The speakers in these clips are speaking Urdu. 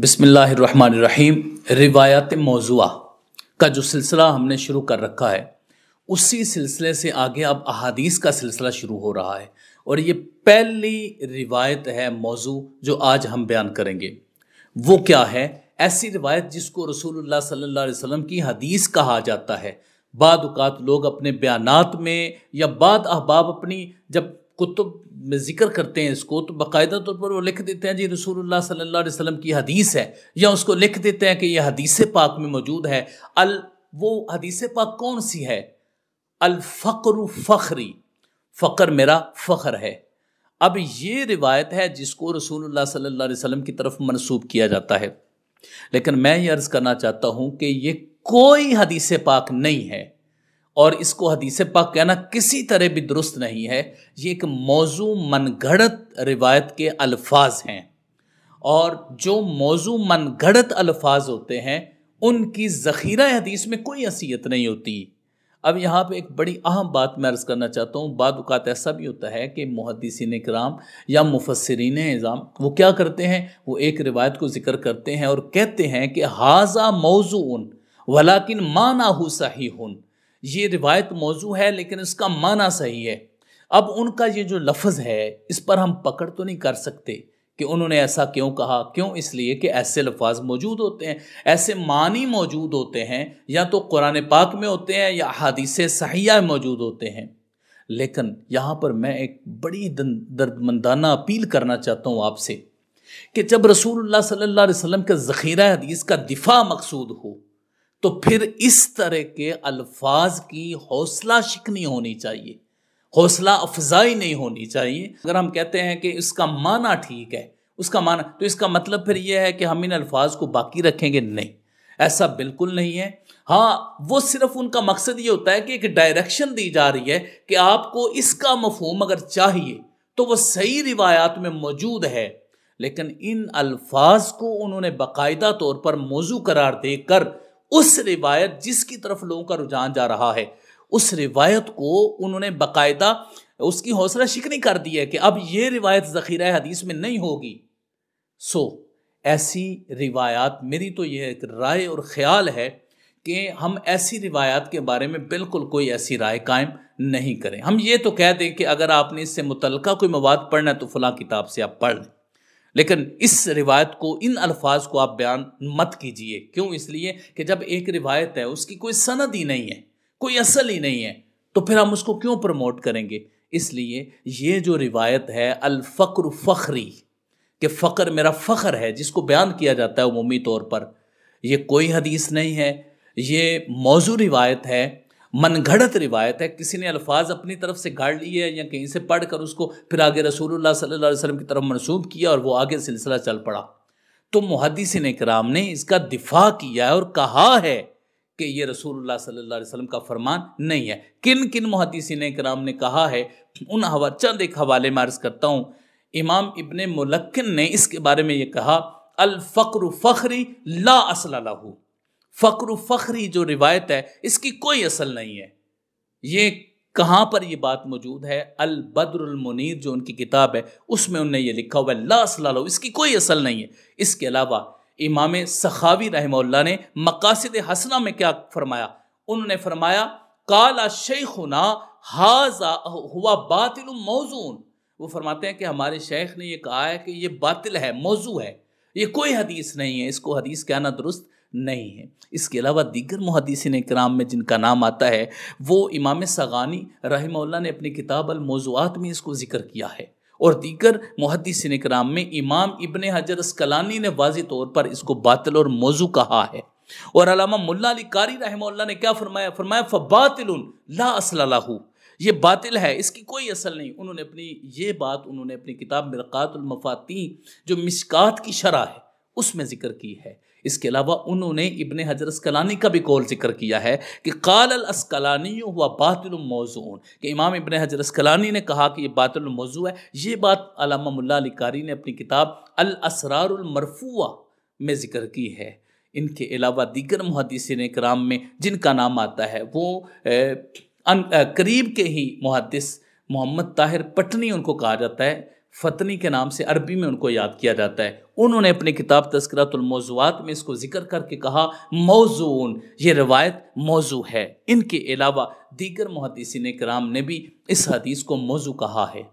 بسم اللہ الرحمن الرحیم۔ روایات موضوعہ کا جو سلسلہ ہم نے شروع کر رکھا ہے اسی سلسلے سے آگے اب احادیث کا سلسلہ شروع ہو رہا ہے، اور یہ پہلی روایت ہے موضوع جو آج ہم بیان کریں گے۔ وہ کیا ہے؟ ایسی روایت جس کو رسول اللہ صلی اللہ علیہ وسلم کی حدیث کہا جاتا ہے۔ بعض اوقات لوگ اپنے بیانات میں یا بعض احباب اپنی جب کتب میں ذکر کرتے ہیں اس کو تو باقاعدہ طور پر وہ لکھ دیتے ہیں جی رسول اللہ صلی اللہ علیہ وسلم کی حدیث ہے، یا اس کو لکھ دیتے ہیں کہ یہ حدیث پاک میں موجود ہے۔ وہ حدیث پاک کون سی ہے؟ الفقر فخری، فقر میرا فخر ہے۔ اب یہ روایت ہے جس کو رسول اللہ صلی اللہ علیہ وسلم کی طرف منسوب کیا جاتا ہے، لیکن میں یہ عرض کرنا چاہتا ہوں کہ یہ کوئی حدیث پاک نہیں ہے، اور اس کو حدیث پاک کہنا کسی طرح بھی درست نہیں ہے۔ یہ ایک موضوع من گھڑت روایت کے الفاظ ہیں، اور جو موضوع من گھڑت الفاظ ہوتے ہیں ان کی ذخیرہ حدیث میں کوئی حیثیت نہیں ہوتی۔ اب یہاں پہ ایک بڑی اہم بات میں عرض کرنا چاہتا ہوں۔ بعض اوقات ایسا بھی ہوتا ہے کہ محدثین کرام یا مفسرین اعظام وہ کیا کرتے ہیں، وہ ایک روایت کو ذکر کرتے ہیں اور کہتے ہیں کہ ھذا موضوع ولکن معنیہ صحیح، یہ روایت موضوع ہے لیکن اس کا معنی صحیح ہے۔ اب ان کا یہ جو لفظ ہے اس پر ہم پکڑ تو نہیں کر سکتے کہ انہوں نے ایسا کیوں کہا۔ کیوں؟ اس لیے کہ ایسے لفظ موجود ہوتے ہیں، ایسے معنی موجود ہوتے ہیں، یا تو قرآن پاک میں ہوتے ہیں یا حدیث صحیحہ موجود ہوتے ہیں۔ لیکن یہاں پر میں ایک بڑی دردمندانہ اپیل کرنا چاہتا ہوں آپ سے کہ جب رسول اللہ صلی اللہ علیہ وسلم کے ذخیرہ حدیث کا دفاع مقصود ہو تو پھر اس طرح کے الفاظ کی حوصلہ شکنی ہونی چاہیے، حوصلہ افزائی نہیں ہونی چاہیے۔ اگر ہم کہتے ہیں کہ اس کا معنی ٹھیک ہے، اس کا معنی، تو اس کا مطلب پھر یہ ہے کہ ہم ان الفاظ کو باقی رکھیں گے؟ نہیں، ایسا بالکل نہیں ہے۔ ہاں، وہ صرف ان کا مقصد یہ ہوتا ہے کہ ایک ڈائریکشن دی جا رہی ہے کہ آپ کو اس کا مفہوم اگر چاہیے تو وہ صحیح روایات میں موجود ہے، لیکن ان الفاظ کو انہوں نے باقاعدہ طور پر موضوع قرار دے کر اس روایت جس کی طرف لوگوں کا رجحان جا رہا ہے اس روایت کو انہوں نے باقاعدہ اس کی حوصلہ شکنی کر دی ہے کہ اب یہ روایت ذخیرہ حدیث میں نہیں ہوگی۔ ایسی روایات، میری تو یہ ایک رائے اور خیال ہے کہ ہم ایسی روایات کے بارے میں بالکل کوئی ایسی رائے قائم نہیں کریں۔ ہم یہ تو کہہ دیں کہ اگر آپ نے اس سے متعلقہ کوئی مواد پڑھنا ہے تو فلاں کتاب سے آپ پڑھ لیں، لیکن اس روایت کو، ان الفاظ کو آپ بیان مت کیجئے۔ کیوں؟ اس لیے کہ جب ایک روایت ہے اس کی کوئی سند ہی نہیں ہے، کوئی اصل ہی نہیں ہے، تو پھر ہم اس کو کیوں پروموٹ کریں گے؟ اس لیے یہ جو روایت ہے الفقر فخری، کہ فقر میرا فخر ہے، جس کو بیان کیا جاتا ہے عمومی طور پر، یہ کوئی حدیث نہیں ہے، یہ موضوع روایت ہے، من گھڑت روایت ہے۔ کسی نے الفاظ اپنی طرف سے گھاڑ لیے یا کہیں سے پڑھ کر اس کو پھر آگے رسول اللہ صلی اللہ علیہ وسلم کی طرف منسوب کیا اور وہ آگے سلسلہ چل پڑا۔ تو محدثین کرام نے اس کا دفاع کیا ہے اور کہا ہے کہ یہ رسول اللہ صلی اللہ علیہ وسلم کا فرمان نہیں ہے۔ کن کن محدثین کرام نے کہا ہے، ان چند ایک حوالے میں عرض کرتا ہوں۔ امام ابن ملکن نے اس کے بارے میں یہ کہا، الفقر فخری لا اصل لہ، فقر فخری جو روایت ہے اس کی کوئی اصل نہیں ہے۔ یہ کہاں پر یہ بات موجود ہے؟ البدر المنیر جو ان کی کتاب ہے اس میں انہوں نے یہ لکھا ہوا ہے، لا اصل لہ، اس کی کوئی اصل نہیں ہے۔ اس کے علاوہ امام سخاوی رحمہ اللہ نے مقاصد حسنہ میں کیا فرمایا؟ انہوں نے فرمایا قال شیخنا ھذا ہوا باطل موضوع، وہ فرماتے ہیں کہ ہمارے شیخ نے یہ کہا ہے کہ یہ باطل ہے، موضوع ہے، یہ کوئی حدیث نہیں ہے، اس کو حدیث کہنا درست نہیں ہے۔ اس کے علاوہ دیگر محدثین کرام میں جن کا نام آتا ہے وہ امام صغانی رحمہ اللہ نے اپنی کتاب الموضوعات میں اس کو ذکر کیا ہے، اور دیگر محدثین کرام میں امام ابن حجر اسقلانی نے واضح طور پر اس کو باطل اور موضوع کہا ہے۔ اور علامہ ملا علی قاری رحمہ اللہ نے کیا فرمایا؟ فرمایا فباطل لا اصل لہ، یہ باطل ہے، اس کی کوئی اصل نہیں۔ انہوں نے اپنی کتاب مرقات المفاتیح جو مشکات کی شرح ہے اس میں ذکر کی ہے۔ اس کے علاوہ انہوں نے ابن حجر اسقلانی کا بھی قول ذکر کیا ہے کہ قال الاسقلانی ہوا باطل موضوع، کہ امام ابن حجر اسقلانی نے کہا کہ یہ باطل موضوع ہے۔ یہ بات علامہ ملا علی قاری نے اپنی کتاب الاسرار المرفوعہ میں ذکر کی ہے۔ ان کے علاوہ دیگر محدثین کرام میں جن کا نام آتا ہے وہ قریب کے ہی محدث محمد طاہر پٹنی ان کو کہا جاتا ہے، فتنی کے نام سے عربی میں ان کو یاد کیا جاتا ہے. انہوں نے اپنی کتاب تذکرۃ الموضوعات میں اس کو ذکر کر کے کہا موضوع، یہ روایت موضوع ہے. ان کے علاوہ دیگر محدثین کرام نے بھی اس حدیث کو موضوع کہا ہے.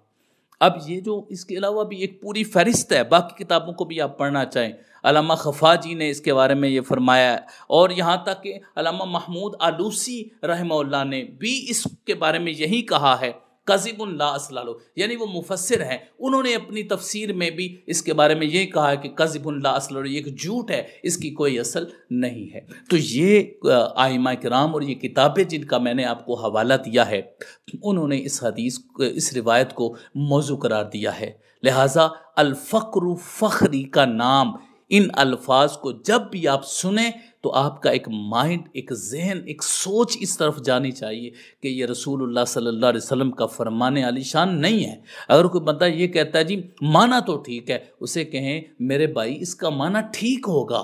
اب یہ جو اس کے علاوہ بھی ایک پوری فہرست ہے، باقی کتابوں کو بھی آپ پڑھنا چاہیں. علامہ خفاجی نے اس کے بارے میں یہ فرمایا ہے، اور یہاں تک کہ علامہ محمود آلوسی رحمہ اللہ نے بھی اس کے بارے میں یہی کہا ہے کذب لا اصل لہ، یعنی وہ مفسر ہیں، انہوں نے اپنی تفسیر میں بھی اس کے بارے میں یہ کہا ہے کہ کذب لا اصل لہ، یہ ایک جھوٹ ہے، اس کی کوئی اصل نہیں ہے. تو یہ ائمہ کرام اور یہ کتابیں جن کا میں نے آپ کو حوالہ دیا ہے، انہوں نے اس روایت کو موضوع قرار دیا ہے. لہٰذا الفقر فخری کا نام، ان الفاظ کو جب بھی آپ سنیں تو آپ کا ایک مائنڈ، ایک ذہن، ایک سوچ اس طرف جانی چاہیے کہ یہ رسول اللہ صلی اللہ علیہ وسلم کا فرمان عالی شان نہیں ہے. اگر کوئی بندہ یہ کہتا ہے جی معنی تو ٹھیک ہے، اسے کہیں میرے بھائی اس کا معنی ٹھیک ہوگا،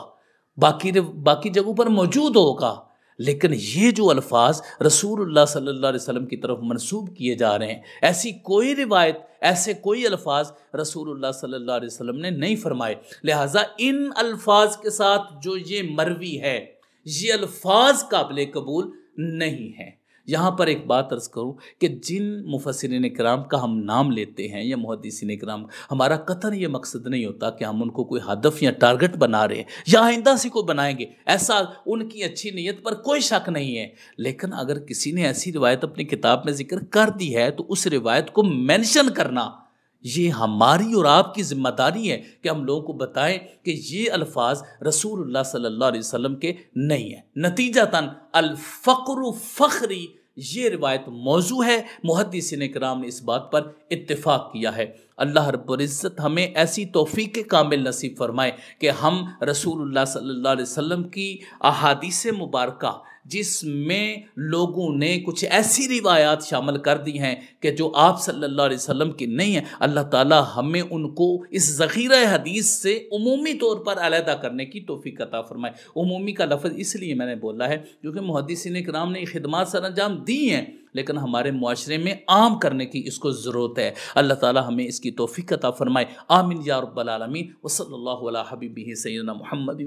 باقی جگہوں پر موجود ہوگا، لیکن یہ جو الفاظ رسول اللہ صلی اللہ علیہ وسلم کی طرف منسوب کیے جا رہے ہیں، ایسی کوئی روایت، ایسے کوئی الفاظ رسول اللہ صلی اللہ علیہ وسلم نے نہیں فرمائے. لہٰذا ان الفاظ کے ساتھ جو یہ مروی ہے، یہ الفاظ قابل قبول نہیں ہیں. یہاں پر ایک بات عرض کروں کہ جن مفسرین کرام کا ہم نام لیتے ہیں یا محدثین کرام، ہمارا قطعاً یہ مقصد نہیں ہوتا کہ ہم ان کو کوئی ہدف یا ٹارگٹ بنا رہے ہیں یا آئندہ سے کوئی بنائیں گے، ایسا ان کی اچھی نیت پر کوئی شک نہیں ہے. لیکن اگر کسی نے ایسی روایت اپنی کتاب میں ذکر کر دی ہے تو اس روایت کو مینشن کرنا یہ ہماری اور آپ کی ذمہ داری ہے کہ ہم لوگوں کو بتائیں کہ یہ الفاظ رسول اللہ صلی اللہ علیہ وسلم کے نہیں ہیں. نتیجتاً الفقر فخری یہ روایت موضوع ہے. محدثین کرام نے اس بات پر اتفاق کیا ہے. اللہ رب العزت ہمیں ایسی توفیق کامل نصیب فرمائے کہ ہم رسول اللہ صلی اللہ علیہ وسلم کی احادیث مبارکہ جس میں لوگوں نے کچھ ایسی روایات شامل کر دی ہیں کہ جو آپ صلی اللہ علیہ وسلم کی نہیں ہیں، اللہ تعالی ہمیں ان کو اس ذخیرہ حدیث سے عمومی طور پر علیحدہ کرنے کی توفیق عطا فرمائے. عمومی کا لفظ اس لیے میں نے بولا ہے کیونکہ محدثین کرام نے خدمات سر انجام دی ہیں، لیکن ہمارے معاشرے میں عام کرنے کی اس کو ضرورت ہے. اللہ تعالی ہمیں اس کی توفیق عطا فرمائے. آمین یا رب العالمین. وصلی اللہ علی حبیبہ سیدنا محمد.